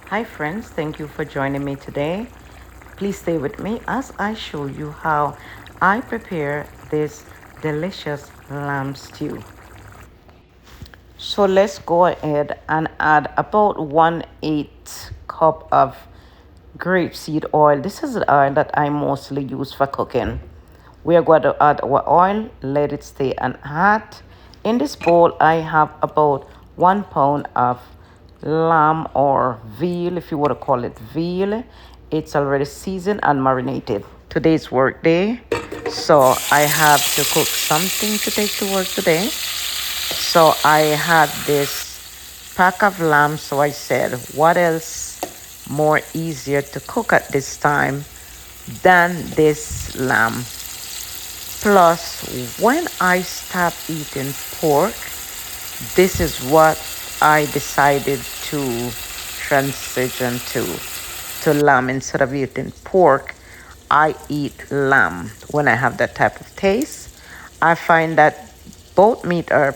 Hi friends, thank you for joining me today. Please stay with me as I show you how I prepare this delicious lamb stew. So let's go ahead and add about 1/8 cup of grapeseed oil. This is the oil that I mostly use for cooking. We are going to add our oil, let it stay and hot. In this bowl, I have about 1 pound of lamb or veal, if you want to call it veal. It's already seasoned and marinated. Today's work day, so I have to cook something to take to work today. So I had this pack of lamb, so I said, what else more easier to cook at this time than this lamb? Plus, when I stopped eating pork, this is what I decided to transition to lamb. Instead of eating pork, I eat lamb when I have that type of taste. I find that both meat are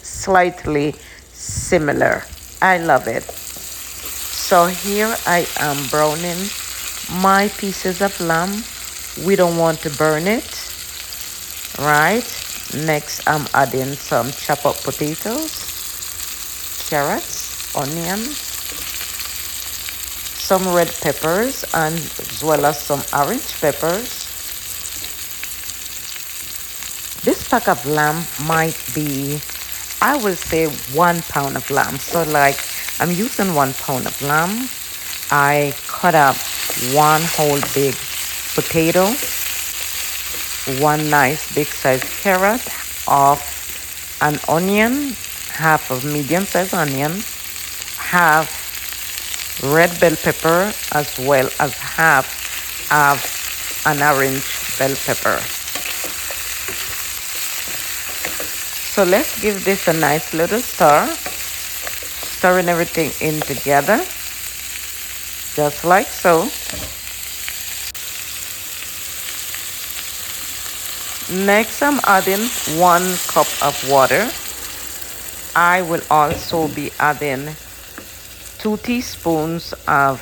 slightly similar. I love it. So here I am browning my pieces of lamb. We don't want to burn it, right? Next, I'm adding some chopped up potatoes, carrots, onions, some red peppers, and as well as some orange peppers. This pack of lamb might be, I will say, 1 pound of lamb. So like I'm using 1 pound of lamb. I cut up one whole big potato, one nice big sized carrot, off an onion, half of medium sized onion, half red bell pepper, as well as half of an orange bell pepper. So let's give this a nice little stir, stirring everything in together, just like so. Next, I'm adding 1 cup of water. I will also be adding 2 teaspoons of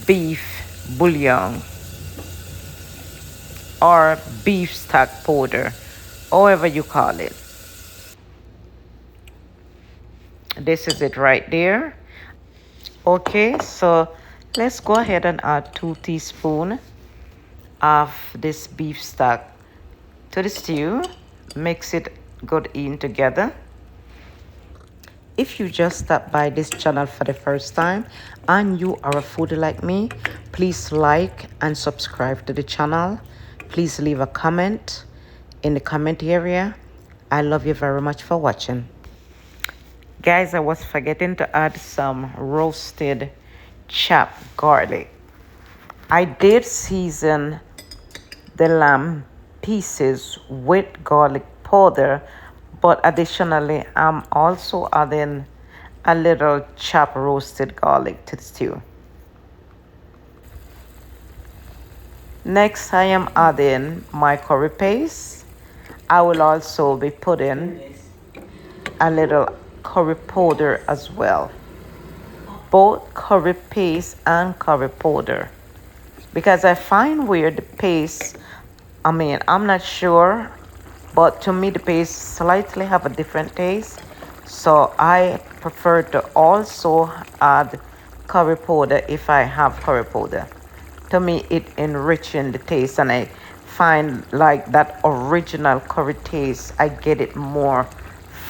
beef bullion or beef stock powder, however you call it. This is it right there. Okay, so let's go ahead and add 2 teaspoons of this beef stock to the stew. Mix it good in together. If you just stopped by this channel for the first time and you are a foodie like me, please like and subscribe to the channel. Please leave a comment in the comment area. I love you very much for watching. Guys, I was forgetting to add some roasted chopped garlic. I did season the lamb pieces with garlic powder, but additionally I'm also adding a little chopped roasted garlic to the stew. Next, I am adding my curry paste. I will also be putting a little curry powder as well, both curry paste and curry powder, because I find where the paste, I'm not sure, but to me the paste slightly have a different taste, so I prefer to also add curry powder if I have curry powder. To me it enriching the taste, and I find like that original curry taste, I get it more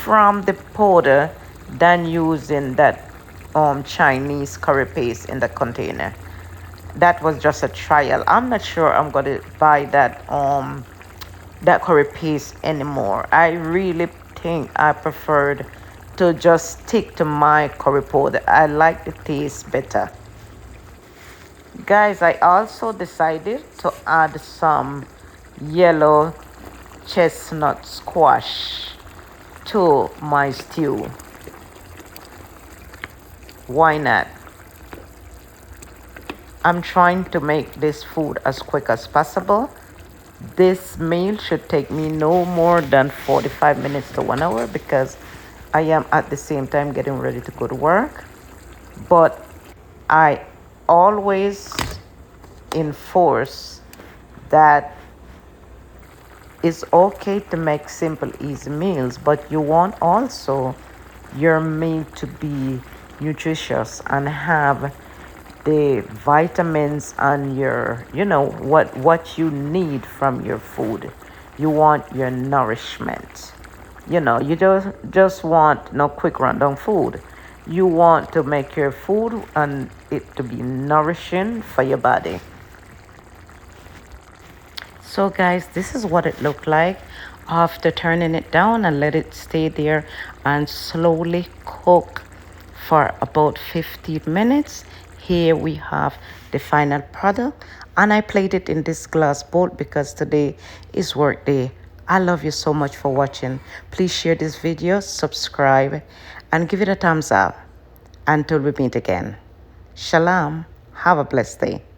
from the powder than using that Chinese curry paste in the container. That was just a trial. I'm not sure I'm gonna buy that curry paste anymore. I really think I preferred to just stick to my curry powder. I like the taste better. Guys, I also decided to add some yellow chestnut squash to my stew. Why not? I'm trying to make this food as quick as possible. This meal should take me no more than 45 minutes to 1 hour, because I am at the same time getting ready to go to work. But I always enforce that it's okay to make simple, easy meals, but you want also your meal to be nutritious and have the vitamins and your, what you need from your food. You want your nourishment. You just want no quick rundown food. You want to make your food and it to be nourishing for your body. So guys, this is what it looked like after turning it down and let it stay there and slowly cook for about 15 minutes. Here we have the final product, and I played it in this glass bowl because today is work day. I love you so much for watching. Please share this video, subscribe, and give it a thumbs up. Until we meet again. Shalom. Have a blessed day.